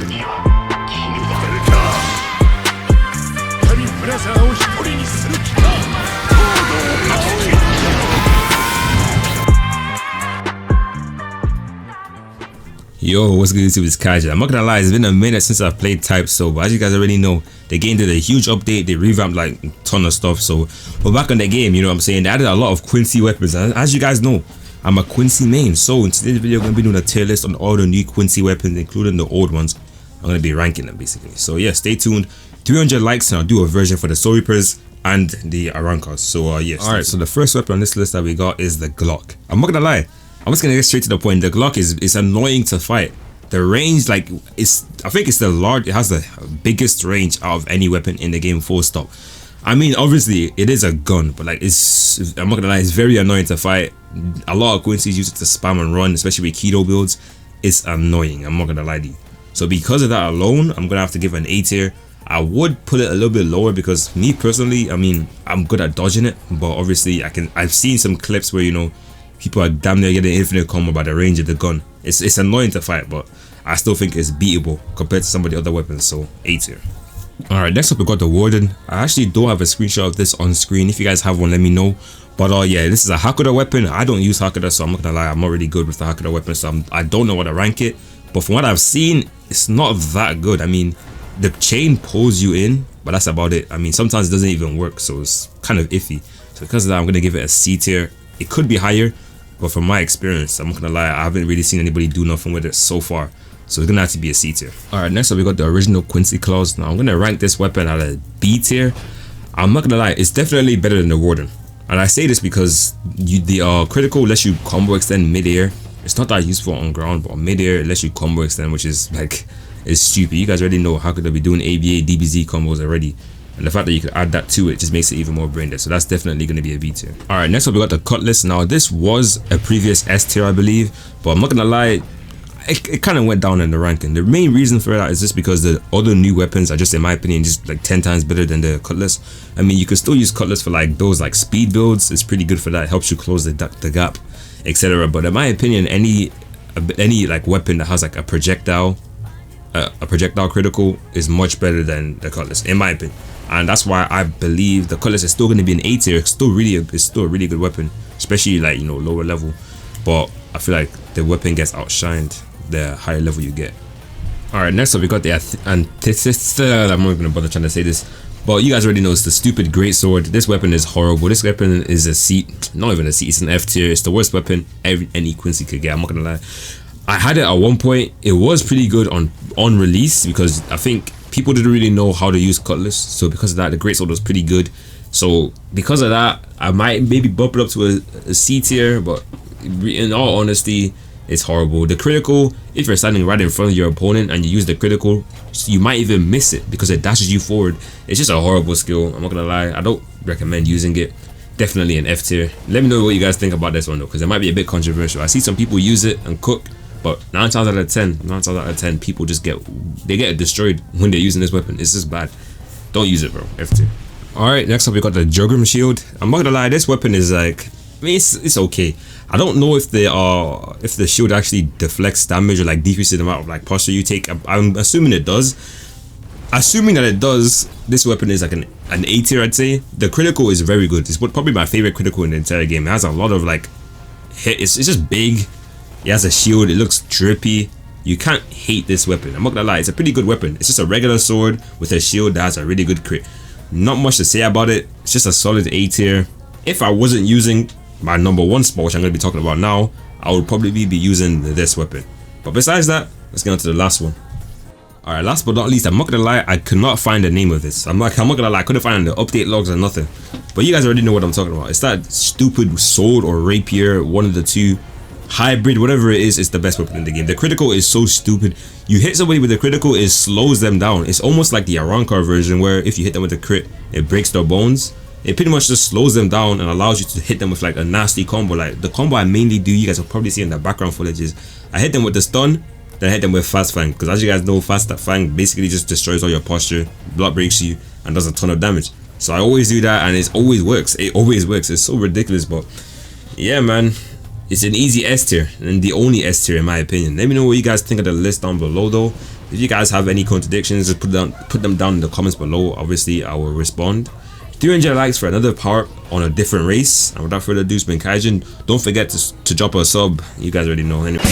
Yo, what's good YouTube, it's Kaja. I'm not gonna lie, it's been a minute since I've played Type So, but as you guys already know, the game did a huge update. They revamped like a ton of stuff, so we're back on the game, you know what I'm saying? They added a lot of Quincy weapons, and as you guys know, I'm a Quincy main. So in today's video, I'm gonna be doing a tier list on all the new Quincy weapons, including the old ones. I'm gonna be ranking them basically. So yeah, stay tuned. 300 likes and I'll do a version for the Soul Reapers and the Arankas. So yeah. Alright, so the first weapon on this list that we got is the Glock. I'm not gonna lie, I'm just gonna get straight to the point. The Glock is annoying to fight. The range, like, I think it's it has the biggest range out of any weapon in the game, full stop. I mean, obviously it is a gun, but like I'm not gonna lie, it's very annoying to fight. A lot of Quincy's use it to spam and run, especially with keto builds. It's annoying, I'm not gonna lie to you. So because of that alone, I'm gonna have to give it an A tier. I would put it a little bit lower because me personally, I mean, I'm good at dodging it, but obviously I've seen some clips where, you know, people are damn near getting infinite combo by the range of the gun. It's annoying to fight, but I still think it's beatable compared to some of the other weapons, so A tier. Alright, next up we got the Warden. I actually don't have a screenshot of this on screen. If you guys have one, let me know. But yeah, this is a Hakuda weapon. I don't use Hakuda, so I'm not gonna lie, I'm not really good with the Hakuda weapon, so I don't know what to rank it. But from what I've seen, it's not that good. I mean, the chain pulls you in, but that's about it. I mean, sometimes it doesn't even work, so it's kind of iffy. So because of that, I'm gonna give it a C tier. It could be higher, but from my experience, I'm not gonna lie, I haven't really seen anybody do nothing with it so far. So it's gonna have to be a C tier. Alright, next up we got the original Quincy claws. Now I'm gonna rank this weapon at a B tier. I'm not gonna lie, it's definitely better than the Warden. And I say this because the critical lets you combo extend mid-air. It's not that useful on ground, but on mid-air it lets you combo extend, which is like, it's stupid. You guys already know how could they be doing ABA, DBZ combos already. And the fact that you could add that to it just makes it even more brain dead. So that's definitely going to be a B tier. Alright, next up we got the Cutless. Now this was a previous S tier, I believe. But I'm not going to lie, it kind of went down in the ranking. The main reason for that is just because the other new weapons are just, in my opinion, just like 10 times better than the Cutless. I mean, you can still use Cutless for like those like speed builds. It's pretty good for that. It helps you close the gap, etc. But in my opinion, any like weapon that has like a projectile critical is much better than the Cutless, in my opinion. And that's why I believe the Cutless is still going to be an A tier. It's still a really good weapon, especially like, you know, lower level. But I feel like the weapon gets outshined the higher level you get. Alright, next up we got the antithesis. I'm not gonna bother trying to say this, but you guys already know it's the stupid great sword. This weapon is horrible. This weapon is a C, not even a C, it's an F tier. It's the worst weapon any Quincy could get, I'm not gonna lie. I had it at one point. It was pretty good on release because I think people didn't really know how to use Cutless, so because of that the greatsword was pretty good. So because of that, I might maybe bump it up to a C tier, but in all honesty, it's horrible. The critical, if you're standing right in front of your opponent and you use the critical, you might even miss it because it dashes you forward. It's just a horrible skill, I'm not gonna lie. I don't recommend using it. Definitely an F tier. Let me know what you guys think about this one though, because it might be a bit controversial. I see some people use it and cook, but 9 times out of 10 people just get destroyed when they're using this weapon. It's just bad. Don't use it, bro. F tier. Alright, next up we got the Jugum shield. I'm not gonna lie, this weapon is like, I mean, it's okay. I don't know if the shield actually deflects damage or like decreases the amount of like posture you take. I'm assuming it does. Assuming that it does, this weapon is like an A tier, I'd say. The critical is very good. It's probably my favorite critical in the entire game. It has a lot of like hit. It's just big. It has a shield. It looks drippy. You can't hate this weapon. I'm not gonna lie, it's a pretty good weapon. It's just a regular sword with a shield that has a really good crit. Not much to say about it. It's just a solid A tier. If I wasn't using my #1 spot, which I'm going to be talking about now, I would probably be using this weapon. But besides that, let's get on to the last one. Alright, last but not least, I'm not going to lie, I could not find the name of this. I'm not going to lie, I couldn't find the update logs or nothing. But you guys already know what I'm talking about. It's that stupid sword or rapier, one of the two. Hybrid, whatever it is, it's the best weapon in the game. The critical is so stupid. You hit somebody with the critical, it slows them down. It's almost like the Aranka version where if you hit them with a crit, it breaks their bones. It pretty much just slows them down and allows you to hit them with like a nasty combo. Like the combo I mainly do, you guys will probably see in the background footage, is I hit them with the stun, then I hit them with fast fang. Because as you guys know, fast fang basically just destroys all your posture, block breaks you, and does a ton of damage. So I always do that and it always works. It always works. It's so ridiculous, but yeah, man. It's an easy S tier and the only S tier in my opinion. Let me know what you guys think of the list down below though. If you guys have any contradictions, just put them down in the comments below. Obviously I will respond. 300 likes for another part on a different race. And without further ado, it's been Kaijin. Don't forget to drop a sub. You guys already know. Anyway.